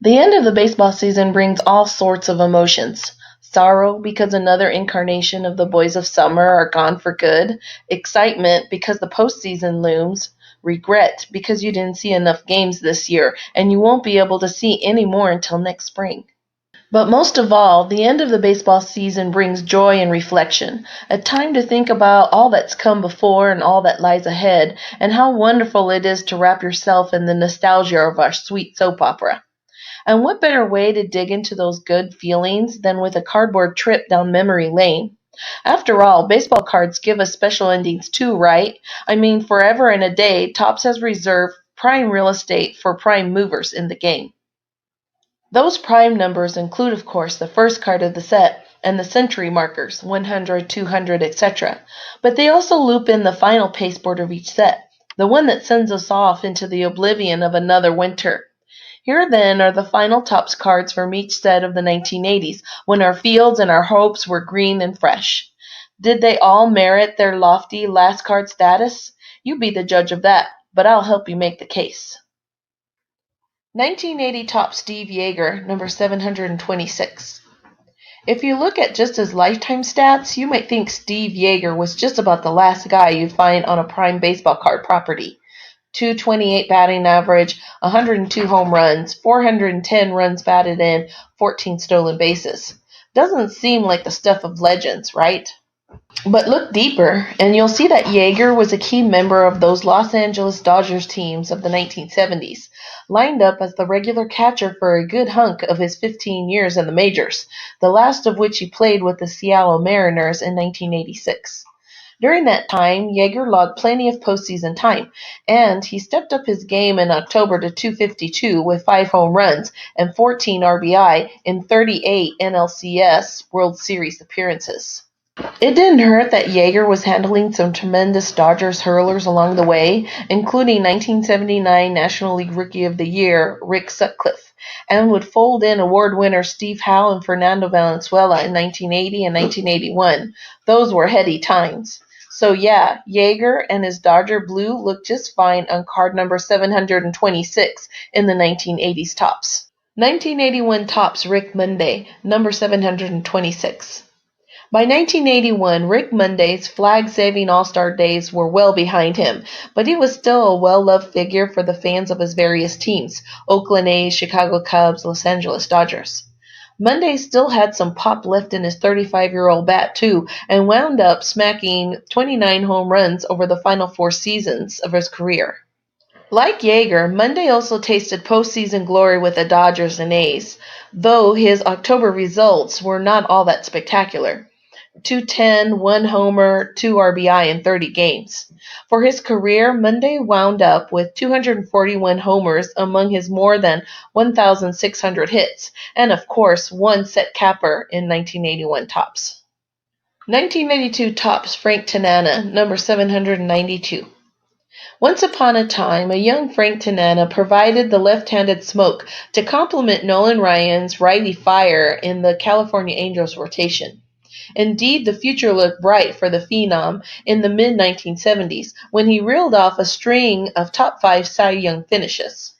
The end of the baseball season brings all sorts of emotions. Sorrow because another incarnation of the boys of summer are gone for good, excitement because the postseason looms, regret because you didn't see enough games this year and you won't be able to see any more until next spring. But most of all, the end of the baseball season brings joy and reflection, a time to think about all that's come before and all that lies ahead, and how wonderful it is to wrap yourself in the nostalgia of our sweet soap opera. And what better way to dig into those good feelings than with a cardboard trip down memory lane? After all, baseball cards give us special endings too, right? I mean, forever and a day, Topps has reserved prime real estate for prime movers in the game. Those prime numbers include, of course, the first card of the set and the century markers, 100, 200, etc. But they also loop in the final pasteboard of each set, the one that sends us off into the oblivion of another winter. Here then are the final Topps cards from each set of the 1980s, when our fields and our hopes were green and fresh. Did they all merit their lofty last card status? You be the judge of that, but I'll help you make the case. 1980 Topps Steve Yeager, number 726. If you look at just his lifetime stats, you might think Steve Yeager was just about the last guy you'd find on a prime baseball card property. 228 batting average, 102 home runs, 410 runs batted in, 14 stolen bases. Doesn't seem like the stuff of legends, right? But look deeper, and you'll see that Yeager was a key member of those Los Angeles Dodgers teams of the 1970s, lined up as the regular catcher for a good hunk of his 15 years in the majors, the last of which he played with the Seattle Mariners in 1986. During that time, Yeager logged plenty of postseason time, and he stepped up his game in October to .252 with 5 home runs and 14 RBI in 38 NLCS World Series appearances. It didn't hurt that Yeager was handling some tremendous Dodgers hurlers along the way, including 1979 National League Rookie of the Year Rick Sutcliffe, and would fold in award winners Steve Howe and Fernando Valenzuela in 1980 and 1981. Those were heady times. So yeah, Yeager and his Dodger blue looked just fine on card number 726 in the 1980s Topps. 1981 Topps Rick Monday, number 726. By 1981, Rick Monday's flag-saving All-Star days were well behind him, but he was still a well-loved figure for the fans of his various teams, Oakland A's, Chicago Cubs, Los Angeles Dodgers. Monday still had some pop left in his 35-year-old bat, too, and wound up smacking 29 home runs over the final 4 seasons of his career. Like Yeager, Monday also tasted postseason glory with the Dodgers and A's, though his October results were not all that spectacular. 210, 1 homer, 2 RBI in 30 games. For his career, Monday wound up with 241 homers among his more than 1,600 hits, and of course, 1 set capper in 1981 Topps. 1982 Topps Frank Tanana, number 792. Once upon a time, a young Frank Tanana provided the left-handed smoke to complement Nolan Ryan's righty fire in the California Angels rotation. Indeed, the future looked bright for the Phenom in the mid-1970s when he reeled off a string of top 5 Cy Young finishes.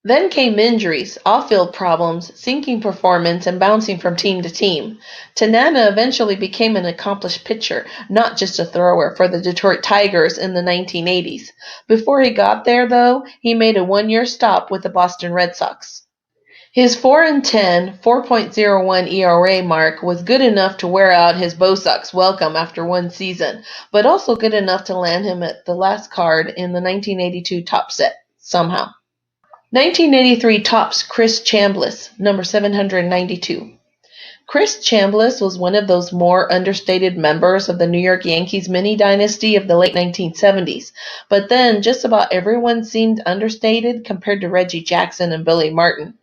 Then came injuries, off-field problems, sinking performance, and bouncing from team to team. Tanana eventually became an accomplished pitcher, not just a thrower, for the Detroit Tigers in the 1980s. Before he got there, though, he made a one-year stop with the Boston Red Sox. His 4-10, 4.01 ERA mark was good enough to wear out his Bo Sox welcome after one season, but also good enough to land him at the last card in the 1982 Topps set, somehow. 1983 Topps Chris Chambliss, number 792. Chris Chambliss was one of those more understated members of the New York Yankees mini-dynasty of the late 1970s, but then just about everyone seemed understated compared to Reggie Jackson and Billy Martin.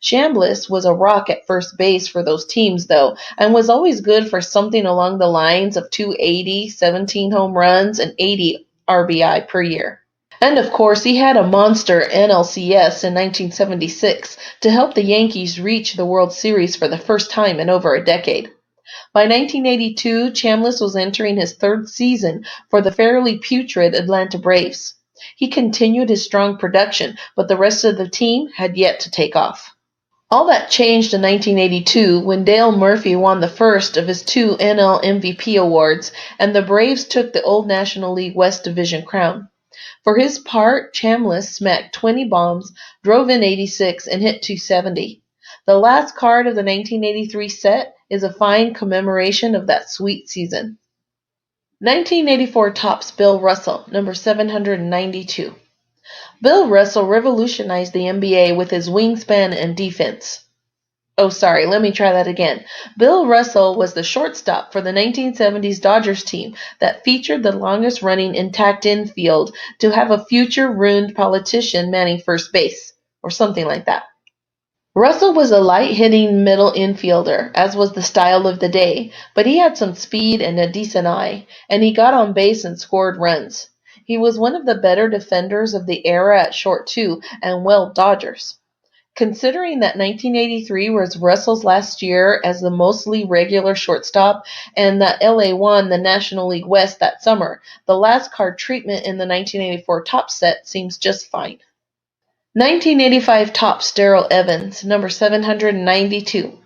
Chambliss was a rock at first base for those teams, though, and was always good for something along the lines of 280, 17 home runs, and 80 RBI per year. And of course, he had a monster NLCS in 1976 to help the Yankees reach the World Series for the first time in over a decade. By 1982, Chambliss was entering his 3rd season for the fairly putrid Atlanta Braves. He continued his strong production, but the rest of the team had yet to take off. All that changed in 1982 when Dale Murphy won the first of his 2 NL MVP awards, and the Braves took the old National League West Division crown. For his part, Chambliss smacked 20 bombs, drove in 86, and hit .270. The last card of the 1983 set is a fine commemoration of that sweet season. 1984 Topps Bill Russell, number 792. Bill Russell revolutionized the NBA with his wingspan and defense. Let me try that again. Bill Russell was the shortstop for the 1970s Dodgers team that featured the longest-running intact infield to have a future-ruined politician manning first base, or something like that. Russell was a light-hitting middle infielder, as was the style of the day, but he had some speed and a decent eye, and he got on base and scored runs. He was one of the better defenders of the era at short too, and well Dodgers. Considering that 1983 was Russell's last year as the mostly regular shortstop and that LA won the National League West that summer, the last card treatment in the 1984 Topps set seems just fine. 1985 Topps Darrell Evans, number 792.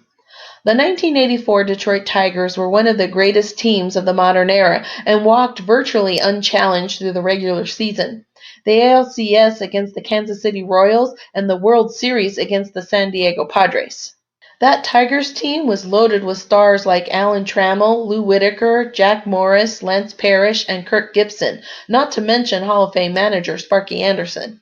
The 1984 Detroit Tigers were one of the greatest teams of the modern era and walked virtually unchallenged through the regular season. The ALCS against the Kansas City Royals, and the World Series against the San Diego Padres. That Tigers team was loaded with stars like Alan Trammell, Lou Whitaker, Jack Morris, Lance Parrish, and Kirk Gibson, not to mention Hall of Fame manager Sparky Anderson.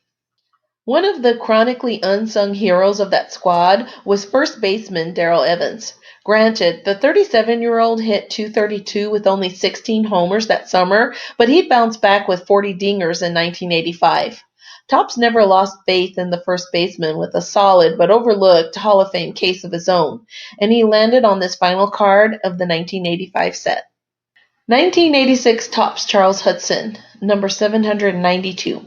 One of the chronically unsung heroes of that squad was first baseman Darrell Evans. Granted, the 37-year-old hit .232 with only 16 homers that summer, but he bounced back with 40 dingers in 1985. Topps never lost faith in the first baseman with a solid but overlooked Hall of Fame case of his own, and he landed on this final card of the 1985 set. 1986 Topps Charles Hudson, number 792.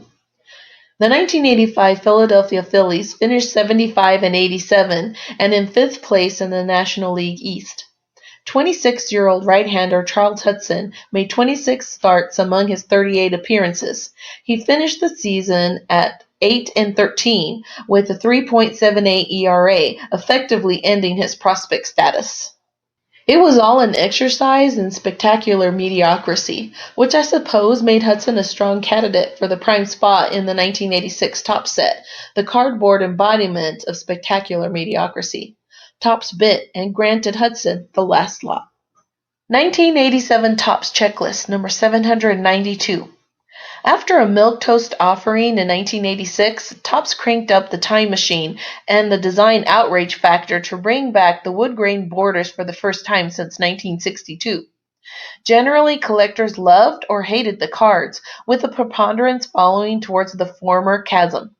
The 1985 Philadelphia Phillies finished 75 and 87 and in 5th place in the National League East. 26-year-old right-hander Charles Hudson made 26 starts among his 38 appearances. He finished the season at 8-13 with a 3.78 ERA, effectively ending his prospect status. It was all an exercise in spectacular mediocrity, which I suppose made Hudson a strong candidate for the prime spot in the 1986 Topps set, the cardboard embodiment of spectacular mediocrity. Topps bit and granted Hudson the last lot. 1987 Topps Checklist, number 792. After a milquetoast offering in 1986, Topps cranked up the time machine and the design outrage factor to bring back the wood grain borders for the first time since 1962. Generally, collectors loved or hated the cards, with the preponderance following towards the former chasm.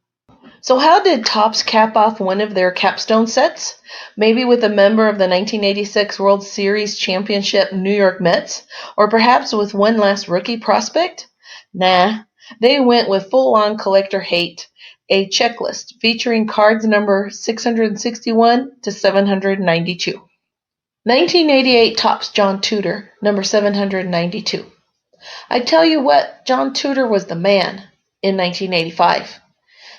So how did Topps cap off one of their capstone sets? Maybe with a member of the 1986 World Series Championship New York Mets? Or perhaps with one last rookie prospect? Nah, they went with full-on collector hate, a checklist featuring cards number 661 to 792. 1988 Topps John Tudor, number 792. I tell you what, John Tudor was the man in 1985.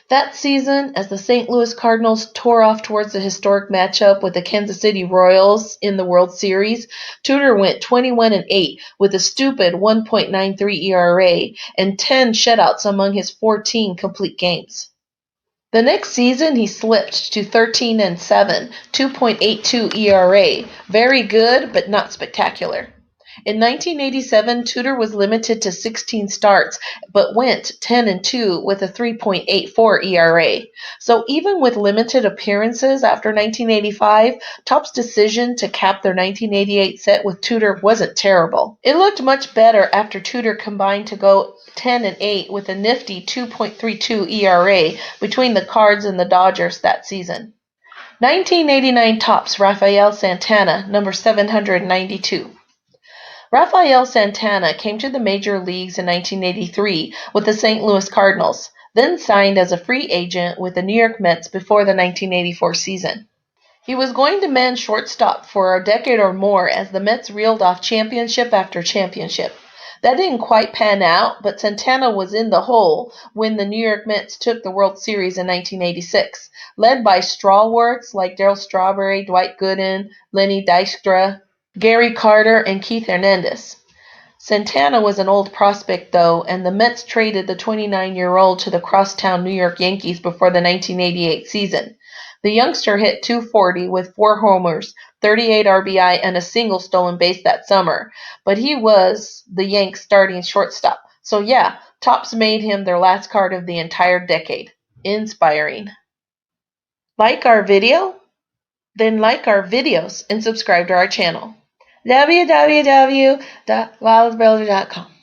That season, as the St. Louis Cardinals tore off towards the historic matchup with the Kansas City Royals in the World Series, Tudor went 21-8 with a stupid 1.93 ERA and 10 shutouts among his 14 complete games. The next season, he slipped to 13-7, 2.82 ERA. Very good, but not spectacular. In 1987, Tudor was limited to 16 starts, but went 10-2 with a 3.84 ERA. So even with limited appearances after 1985, Topps' decision to cap their 1988 set with Tudor wasn't terrible. It looked much better after Tudor combined to go 10-8 with a nifty 2.32 ERA between the Cards and the Dodgers that season. 1989 Topps Rafael Santana, number 792. Rafael Santana came to the major leagues in 1983 with the St. Louis Cardinals, then signed as a free agent with the New York Mets before the 1984 season. He was going to man shortstop for a decade or more as the Mets reeled off championship after championship. That didn't quite pan out, but Santana was in the hole when the New York Mets took the World Series in 1986, led by stalwarts like Darryl Strawberry, Dwight Gooden, Lenny Dykstra, Gary Carter, and Keith Hernandez. Santana was an old prospect, though, and the Mets traded the 29-year-old to the crosstown New York Yankees before the 1988 season. The youngster hit .240 with 4 homers, 38 RBI, and a single stolen base that summer, but he was the Yanks' starting shortstop. So yeah, Topps made him their last card of the entire decade. Inspiring. Like our video? Then like our videos and subscribe to our channel. www.wildbuilder.com